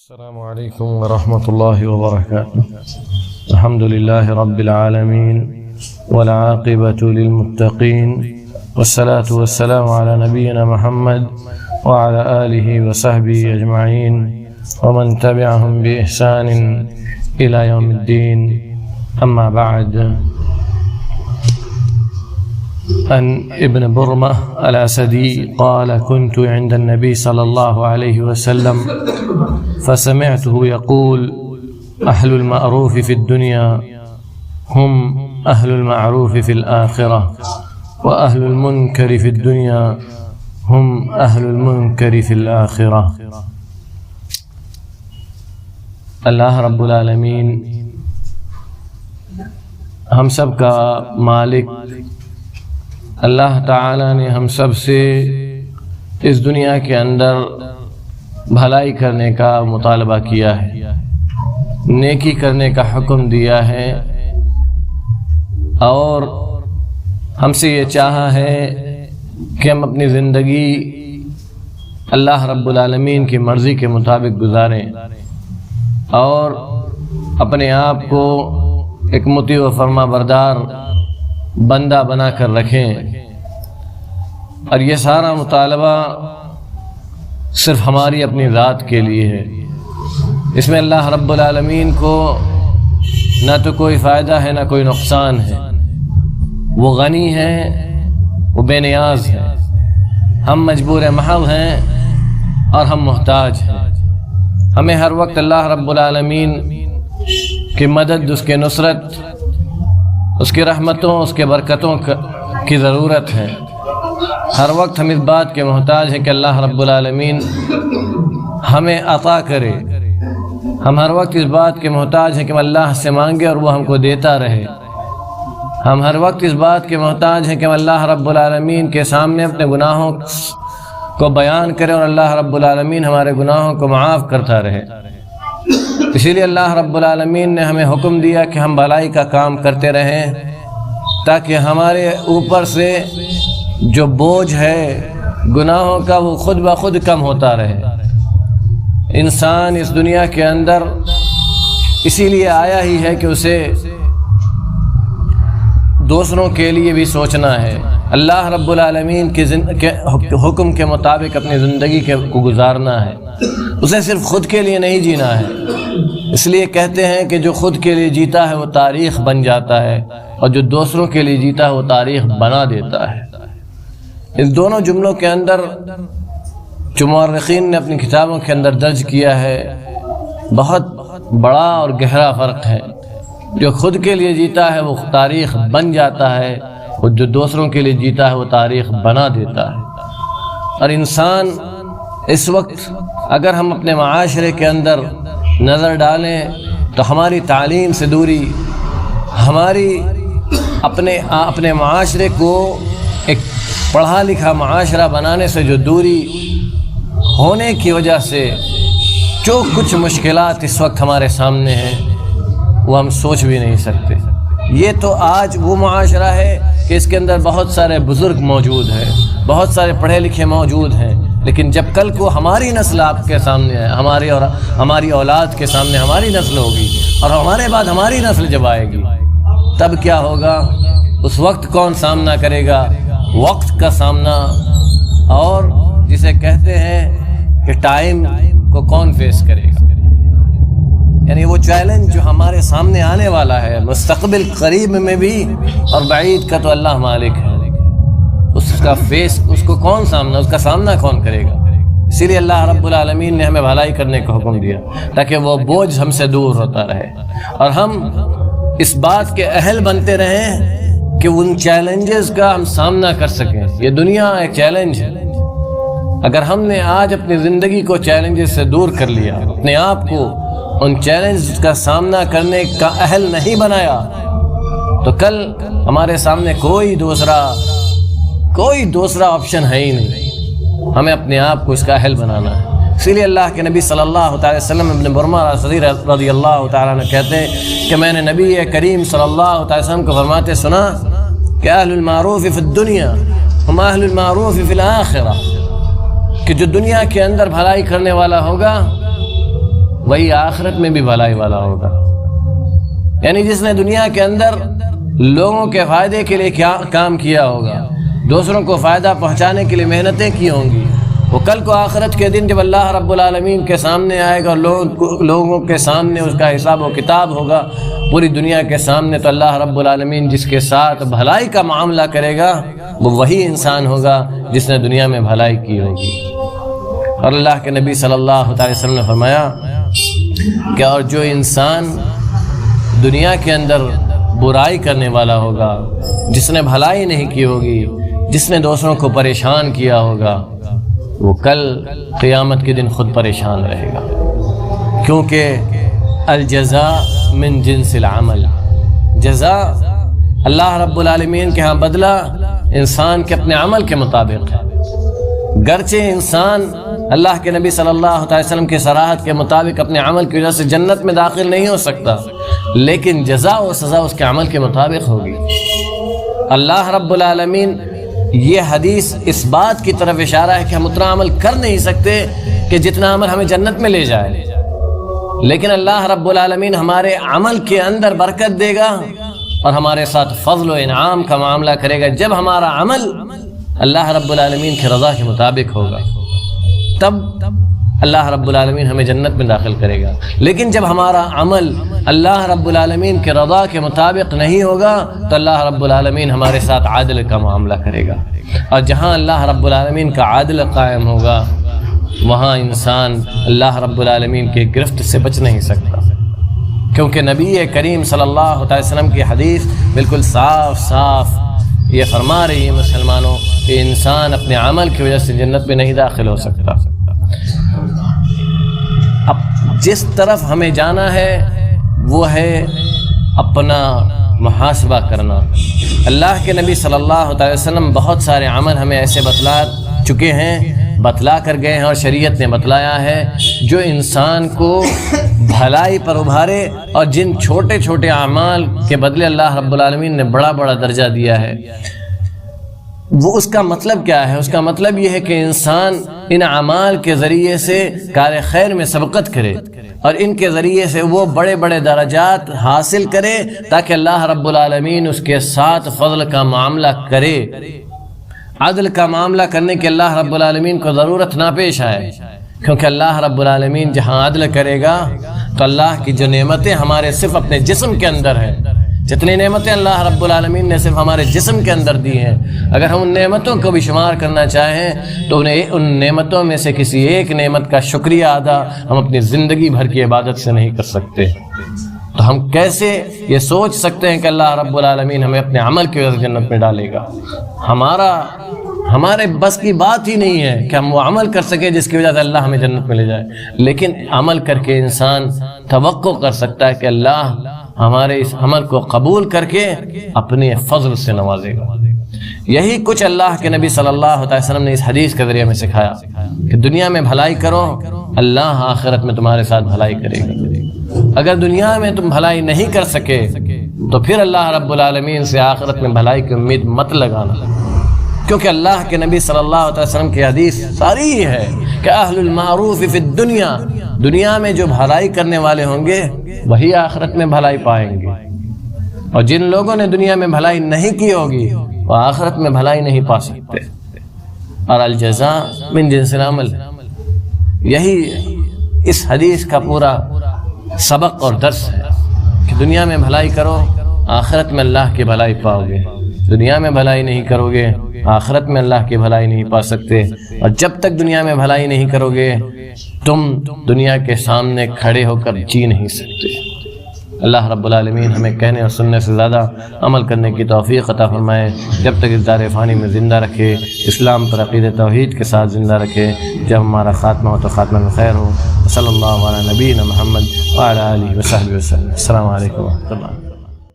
السلام عليكم ورحمة الله وبركاته. الحمد لله رب العالمين والعاقبة للمتقين، والصلاة والسلام على نبينا محمد وعلى آله وصحبه أجمعين ومن تبعهم بإحسان إلى يوم الدين. أما بعد، عن ابن برمة الأسدي قال: كنت عند النبي صلى الله عليه وسلم فسمعته يقول: أهل المعروف في الدنيا هم أهل المعروف في الآخرة، وأهل المنكر في الدنيا هم أهل المنكر في الآخرة. اللہ رب العالمین ہم سب کا مالک اللہ تعالی نے ہم سب سے اس دنیا کے اندر بھلائی کرنے کا مطالبہ کیا ہے، نیکی کرنے کا حکم دیا ہے، اور ہم سے یہ چاہا ہے کہ ہم اپنی زندگی اللہ رب العالمین کی مرضی کے مطابق گزاریں اور اپنے آپ کو ایک مطیع و فرما بردار بندہ بنا کر رکھیں. اور یہ سارا مطالبہ صرف ہماری اپنی ذات کے لیے ہے. اس میں اللہ رب العالمین کو نہ تو کوئی فائدہ ہے نہ کوئی نقصان ہے. وہ غنی ہے، وہ بے نیاز ہے، ہم مجبور محض ہیں اور ہم محتاج ہیں. ہمیں ہر وقت اللہ رب العالمین کی مدد، اس کے نصرت، اس کی رحمتوں، اس کے برکتوں کی ضرورت ہے. ہر وقت ہم اس بات کے محتاج ہیں کہ اللہ رب العالمین ہمیں عطا کرے. ہم ہر وقت اس بات کے محتاج ہیں کہ ہم اللہ سے مانگے اور وہ ہم کو دیتا رہے. ہم ہر وقت اس بات کے محتاج ہیں کہ ہم اللہ رب العالمین کے سامنے اپنے گناہوں کو بیان کریں اور اللہ رب العالمین ہمارے گناہوں کو معاف کرتا رہے. اسی لیے اللہ رب العالمین نے ہمیں حکم دیا کہ ہم بھلائی کا کام کرتے رہیں تاکہ ہمارے اوپر سے جو بوجھ ہے گناہوں کا وہ خود بخود کم ہوتا رہے. انسان اس دنیا کے اندر اسی لیے آیا ہی ہے کہ اسے دوسروں کے لیے بھی سوچنا ہے، اللہ رب العالمین کے حکم کے مطابق اپنی زندگی کو گزارنا ہے. اسے صرف خود کے لیے نہیں جینا ہے. اس لیے کہتے ہیں کہ جو خود کے لیے جیتا ہے وہ تاریخ بن جاتا ہے، اور جو دوسروں کے لیے جیتا ہے وہ تاریخ بنا دیتا ہے. اس دونوں جملوں کے اندر جو مورخین نے اپنی کتابوں کے اندر درج کیا ہے بہت بڑا اور گہرا فرق ہے. جو خود کے لیے جیتا ہے وہ تاریخ بن جاتا ہے، اور جو دوسروں کے لیے جیتا ہے وہ تاریخ بنا دیتا ہے. اور انسان اس وقت اگر ہم اپنے معاشرے کے اندر نظر ڈالیں تو ہماری تعلیم سے دوری، ہماری اپنے معاشرے کو ایک پڑھا لکھا معاشرہ بنانے سے جو دوری ہونے کی وجہ سے جو کچھ مشکلات اس وقت ہمارے سامنے ہیں وہ ہم سوچ بھی نہیں سکتے. یہ تو آج وہ معاشرہ ہے کہ اس کے اندر بہت سارے بزرگ موجود ہیں، بہت سارے پڑھے لکھے موجود ہیں، لیکن جب کل کو ہماری نسل آپ کے سامنے ہے، ہماری اولاد کے سامنے ہماری نسل ہوگی، اور ہمارے بعد ہماری نسل جب آئے گی تب کیا ہوگا؟ اس وقت کون سامنا کرے گا؟ وقت کا سامنا، اور جسے کہتے ہیں کہ ٹائم کو کون فیس کرے گا. یعنی وہ چیلنج جو ہمارے سامنے آنے والا ہے مستقبل قریب میں بھی اور بعید کا تو اللہ مالک ہے. اس کو کون سامنا، اس کا سامنا کون کرے گا؟ اسی لیے اللہ رب العالمین نے ہمیں بھلائی کرنے کا حکم دیا تاکہ وہ بوجھ ہم سے دور ہوتا رہے اور ہم اس بات کے اہل بنتے رہیں کہ ان چیلنجز کا ہم سامنا کر سکیں. یہ دنیا ایک چیلنج ہے. اگر ہم نے آج اپنی زندگی کو چیلنجز سے دور کر لیا، اپنے آپ کو ان چیلنج کا سامنا کرنے کا اہل نہیں بنایا، تو کل ہمارے سامنے کوئی دوسرا آپشن ہے ہی نہیں. ہمیں اپنے آپ کو اس کا اہل بنانا ہے. اسی لیے اللہ کے نبی صلی اللہ تعالی وسلم ابن برمہ رضی اللہ تعالیٰ عنہ کہتے ہیں کہ میں نے نبی کریم صلی اللہ تعالی وسلم کو فرماتے سنا کہ اہل المعروف فی الدنیا ہم اہل المعروف فی الآخرہ، کہ جو دنیا کے اندر بھلائی کرنے والا ہوگا وہی آخرت میں بھی بھلائی والا ہوگا۔ یعنی جس نے دنیا کے اندر لوگوں کے فائدے کے لیے کیا کام کیا ہوگا، دوسروں کو فائدہ پہنچانے کے لیے محنتیں کی ہوں گی، وہ کل کو آخرت کے دن جب اللہ رب العالمین کے سامنے آئے گا اور لوگوں کے سامنے اس کا حساب و کتاب ہوگا پوری دنیا کے سامنے، تو اللہ رب العالمین جس کے ساتھ بھلائی کا معاملہ کرے گا وہ وہی انسان ہوگا جس نے دنیا میں بھلائی کی ہوگی۔ اور اللہ کے نبی صلی اللہ علیہ وسلم نے فرمایا کہ اور جو انسان دنیا کے اندر برائی کرنے والا ہوگا، جس نے بھلائی نہیں کی ہوگی، جس نے دوسروں کو پریشان کیا ہوگا، وہ کل قیامت کے دن خود پریشان رہے گا، کیونکہ الجزاء من جنس العمل، جزا اللہ رب العالمین کے ہاں بدلہ انسان کے اپنے عمل کے مطابق ہے۔ گرچہ انسان اللہ کے نبی صلی اللہ علیہ وسلم کی صراحت کے مطابق اپنے عمل کی وجہ سے جنت میں داخل نہیں ہو سکتا، لیکن جزا و سزا اس کے عمل کے مطابق ہوگی۔ اللہ رب العالمین یہ حدیث اس بات کی طرف اشارہ ہے کہ ہم اتنا عمل کر نہیں سکتے کہ جتنا عمل ہمیں جنت میں لے جائے، لیکن اللہ رب العالمین ہمارے عمل کے اندر برکت دے گا اور ہمارے ساتھ فضل و انعام کا معاملہ کرے گا۔ جب ہمارا عمل اللہ رب العالمین کی رضا کے مطابق ہوگا تب اللہ رب العالمین ہمیں جنت میں داخل کرے گا، لیکن جب ہمارا عمل اللہ رب العالمین کے رضا کے مطابق نہیں ہوگا تو اللہ رب العالمین ہمارے ساتھ عادل کا معاملہ کرے گا، اور جہاں اللہ رب العالمین کا عادل قائم ہوگا وہاں انسان اللہ رب العالمین کی گرفت سے بچ نہیں سکتا، کیونکہ نبی کریم صلی اللہ علیہ وسلم کی حدیث بالکل صاف صاف یہ فرما رہی ہے مسلمانوں کہ انسان اپنے عمل کی وجہ سے جنت میں نہیں داخل ہو سکتا۔ اب جس طرف ہمیں جانا ہے وہ ہے اپنا محاسبہ کرنا۔ اللہ کے نبی صلی اللہ علیہ وسلم بہت سارے عمل ہمیں ایسے بتلا چکے ہیں، بتلا کر گئے ہیں، اور شریعت نے بتلایا ہے جو انسان کو بھلائی پر ابھارے، اور جن چھوٹے چھوٹے اعمال کے بدلے اللہ رب العالمین نے بڑا بڑا درجہ دیا ہے۔ وہ اس کا مطلب کیا ہے؟ اس کا مطلب یہ ہے کہ انسان ان اعمال کے ذریعے سے کار خیر میں سبقت کرے اور ان کے ذریعے سے وہ بڑے بڑے درجات حاصل کرے تاکہ اللہ رب العالمین اس کے ساتھ فضل کا معاملہ کرے، عدل کا معاملہ کرنے کے اللہ رب العالمین کو ضرورت نہ پیش آئے، کیونکہ اللہ رب العالمین جہاں عدل کرے گا تو اللہ کی جو نعمتیں ہمارے صرف اپنے جسم کے اندر ہیں، جتنی نعمتیں اللہ رب العالمین نے صرف ہمارے جسم کے اندر دی ہیں، اگر ہم ان نعمتوں کو بھی شمار کرنا چاہیں تو ان نعمتوں میں سے کسی ایک نعمت کا شکریہ ادا ہم اپنی زندگی بھر کی عبادت سے نہیں کر سکتے۔ تو ہم کیسے یہ سوچ سکتے ہیں کہ اللہ رب العالمین ہمیں اپنے عمل کی وجہ سے جنت میں ڈالے گا؟ ہمارے بس کی بات ہی نہیں ہے کہ ہم وہ عمل کر سکیں جس کی وجہ سے اللہ ہمیں جنت میں لے جائے، لیکن عمل کر کے انسان توقع کر سکتا ہے کہ اللہ ہمارے اس عمل کو قبول کر کے اپنے فضل سے نوازے گا۔ یہی کچھ اللہ کے نبی صلی اللہ علیہ وسلم نے اس حدیث کے ذریعے میں سکھایا کہ دنیا میں بھلائی کرو، اللہ آخرت میں تمہارے ساتھ بھلائی کرے گا۔ اگر دنیا میں تم بھلائی نہیں کر سکے تو پھر اللہ رب العالمین سے آخرت میں بھلائی کی امید مت لگانا، کیونکہ اللہ کے نبی صلی اللہ علیہ وسلم کی حدیث ساری ہے کہ اہل المعروف فی الدنیا، دنیا میں جو بھلائی کرنے والے ہوں گے وہی آخرت میں بھلائی پائیں گے، اور جن لوگوں نے دنیا میں بھلائی نہیں کی ہوگی وہ آخرت میں بھلائی نہیں پا سکتے۔ اور الجزاء من جنس العمل، یہی اس حدیث کا پورا سبق اور درس ہے کہ دنیا میں بھلائی کرو، آخرت میں اللہ کی بھلائی پاؤ گے، دنیا میں بھلائی نہیں کرو گے آخرت میں اللہ کی بھلائی نہیں پا سکتے، اور جب تک دنیا میں بھلائی نہیں کرو گے تم دنیا کے سامنے کھڑے ہو کر جی نہیں سکتے۔ اللہ رب العالمین ہمیں کہنے اور سننے سے زیادہ عمل کرنے کی توفیق عطا فرمائے، جب تک اس دار فانی میں زندہ رکھے، اسلام پر عقیدہ توحید کے ساتھ زندہ رکھے، جب ہمارا خاتمہ ہو تو خاتمہ میں خیر ہو۔ صلی اللہ علیہ نبینا محمد وعلی آلہ وصحبہ وسلم۔ السلام علیکم ورحمۃ اللہ۔